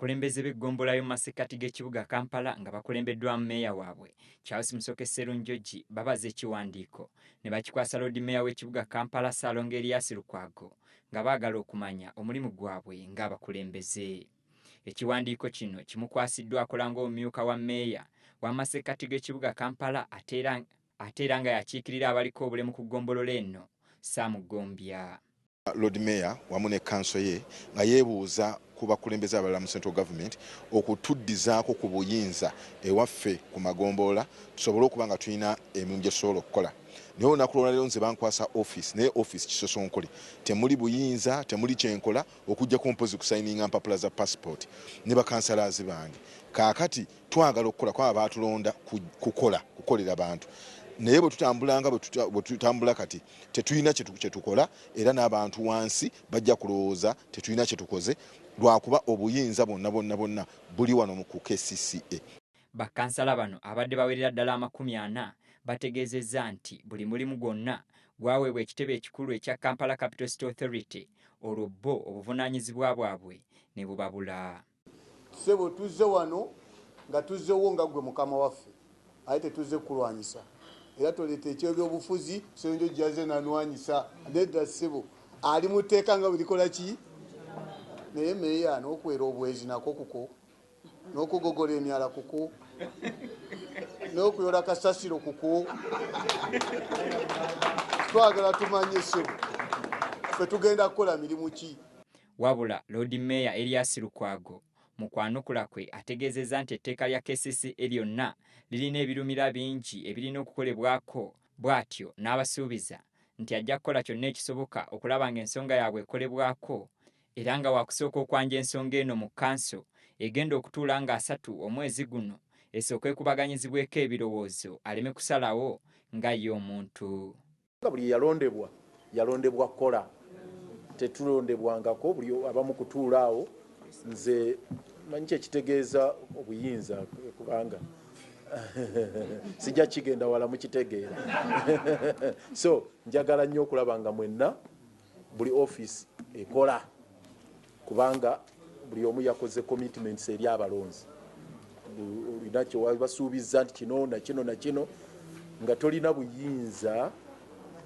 Abakulembeze b'eggombolola y'omu masekkati g'ekibuga Kampala nga bakulembeddwamu Meeya waabwe Charles Ssalongo babaza ekiwandiiko ne bakikwasa Loodi Meeya w'ekibuga Kampala Ssalongo Erias Lukwago nga baagala okumanya omulimu gwabwe ng'abakulembeze. Ekiwandiiko kino kimukwasiddwa akola ng'omumyuka wa Meeya w'amasekkati g'ekibuga Kampala ate era nga yakiikirira abaliko obulemu ku ggombolola eno Saamugombya. Loodi Meeya wamu ne kanso ye nga yeebuuza ku bakulembeze abalala mu central government okutuddizaako ku buyinza ewaffe ku magombolola tusobole okuba nga tulina emirimu gye tusobola okukola. Naye olunaku lwaleero nze bankwasa office naye office kisosonkole temuli buyinza temuli kyenkola okuggyako mpozi kusayininga mpapula za passport ne bakansalazi bange. Kaakati twagala okukola kwaba baatulonda kukolera bantu. Naye bwe tutambula kati tetulina kye tukola era n'abantu wansi bajja kulowooza tetulina kye tukoze lwakuba obuyinza bwonna buli wano mu KCCA. Bakansala bano abadde bawerera ddala 40 bategeezezza nti buli mulimu gwonna gwaweebwa ekitebe ekikulu ekya Kampala Capital City Authority olwo bo obuvunaanyizibwa bwabwe ne bubabula. Sebo tuzze wano nga tuzzewo nga gwe mukama waffe aye tetuzze kulwanyisa. Era toleta ekyebyobufuzi Ssalongo jjaze nanwanyisa nedda ssebo ali muteeka nga bulikola ki naye Meeya n'okwera obwezi nako kuko n'okugogola emyala kuko n'okuyola kasasiro kuko twagala tumanye ssebo ffe tugenda kukola mirimu ki. Wabula Loodi Meeya Erias Lukwago mu kwanukula kwe ategeezezza nti etteeka lya KCCA lyonna lirina ebirumira bingi ebirina okukolebwako bw'atyo n'abasuubiza nti ajja kukola kyonna ekisoboka okulaba ng'ensonga yaabwe ekolebwako era nga waakusooka okwanja ensonga eno mu kanso egenda okutuula nga 3 omwezi guno esooke ekubaganyizibweko ebirowoozo aleme kusalawo nga ye omuntu. Buli yalondebwa kola tetulondebwangako buli abamu kutuula awo. Nze manyi kyekitegeeza obuyinza kubanga sijja kigenda wala mukitegeera. So njagala nnyo okulaba nga mwenna buli office ekola kubanga buli omu yakoze commitments eri abalonzi. Olinakyo wabasuubizza nti kino na kino na kino nga tolina buyinza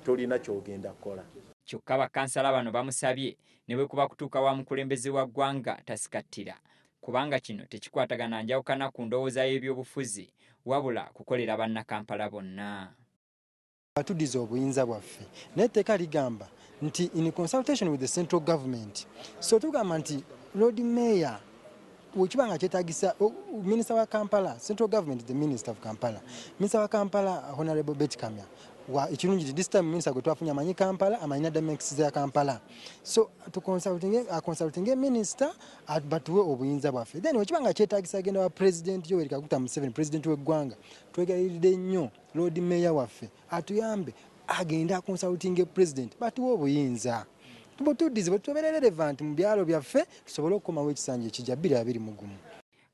tolina kyogenda kukola. Kyokka bakansala bano bamusabye ne bwe kuba kutuuka wa mukulembeze wa ggwanga tasikattira kubanga kino tekikwatagana njawukana ku ndowooza y'ebyobufuzi wabula kukolera bannakampala bonna. Batuddiza obuyinza bwaffe n'etteeka ligamba nti in consultation with the central government so tugamba nti Loodi Meeya wekibanga kyetaagisa minisita wa Kampala central government the minister of Kampala minisita wa Kampala honorable Betkamya ekirungi this time minister gwe twafunye amanyi Kampala amanyina dynamics za Kampala so consulting minister batuwe obuyinza bwaffe then wekibanga kyetaagisa agenda wa president Yoweri Kaguta Museveni president w'eggwanga twegayiridde nnyo Loodi Meeya waffe atuyambe agenda consulting president batuwe obuyinza tubutuddize bwetubeere relevant mu byalo byaffe tusobole okukomawo ekisanja ekijja 2021.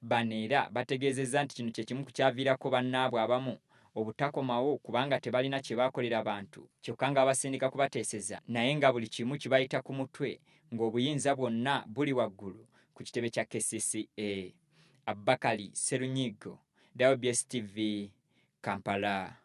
Bano era bategeezezza nti kino kye kimu ku kyaviirako bannaabwe abamu obutakomawo kubanga tebalina kye baakolera abantu kyokka nga abasindika kubateeseza naye nga buli kimu kibayita ku mutwe ng'obuyinza bwonna buli waggulu ku kitebe kya KCCA. Abakali Serunyigo, WBS TV, Kampala.